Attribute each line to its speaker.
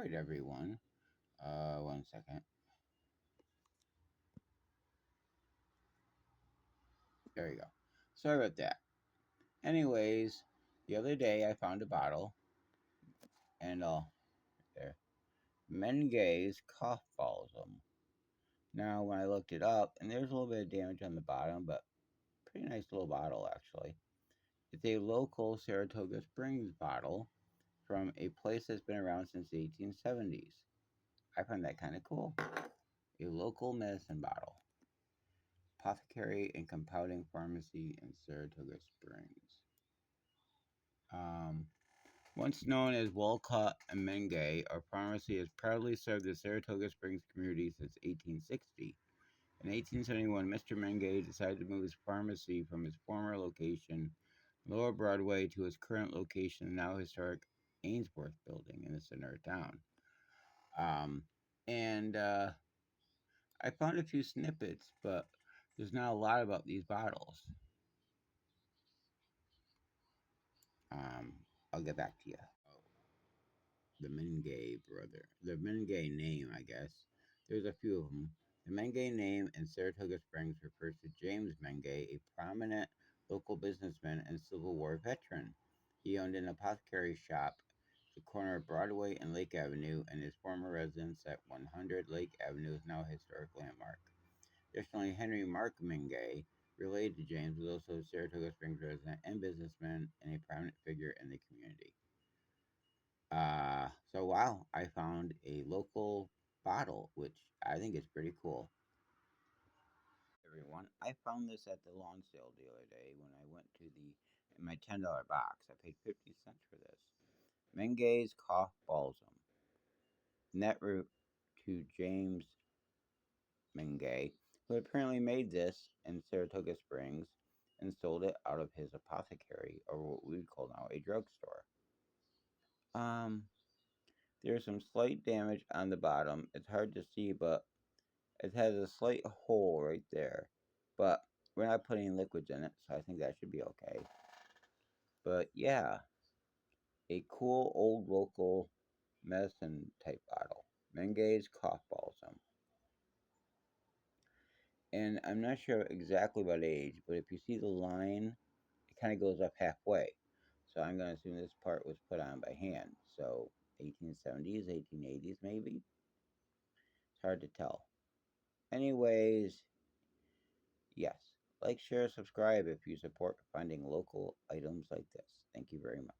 Speaker 1: Alright, everyone. One second. There you go. Sorry about that. Anyways, the other day I found a bottle and there. Mingay's cough balsam. Now, when I looked it up, and there's a little bit of damage on the bottom, but pretty nice little bottle actually. It's a local Saratoga Springs bottle from a place that's been around since the 1870s. I find that kind of cool. A local medicine bottle. Apothecary and Compounding Pharmacy in Saratoga Springs. Um, Once known as Walcott and Mingay, our pharmacy has proudly served the Saratoga Springs community since 1860. In 1871, Mr. Mingay decided to move his pharmacy from his former location, Lower Broadway, to his current location, now historic Ainsworth building in the center of town. And I found a few snippets, but there's not a lot about these bottles. I'll get back to you. The Mingay name, I guess. There's a few of them. The Mingay name in Saratoga Springs refers to James Mingay, a prominent local businessman and Civil War veteran. He owned an apothecary shop at the corner of Broadway and Lake Avenue, and his former residence at 100 Lake Avenue is now a historic landmark. Additionally, Henry Mark Mingay, related to James, was also a Saratoga Springs resident and businessman and a prominent figure in the community. So wow, I found a local bottle, which I think is pretty cool. Everyone, I found this at the lawn sale the other day when I went to my $10 box. I paid 50 cents for this. Mingay's Cough Balsam. Net route to James Mingay, who apparently made this in Saratoga Springs and sold it out of his apothecary, or what we would call now a drugstore. There's some slight damage on the bottom. It's hard to see, but it has a slight hole right there. But we're not putting liquids in it, so I think that should be okay. But yeah, a cool old local medicine type bottle. Mingay's Cough Balsam. And I'm not sure exactly what age, but if you see the line, it kind of goes up halfway. So I'm going to assume this part was put on by hand. So 1870s, 1880s maybe? It's hard to tell. Anyways, yes. Like, share, subscribe if you support finding local items like this. Thank you very much.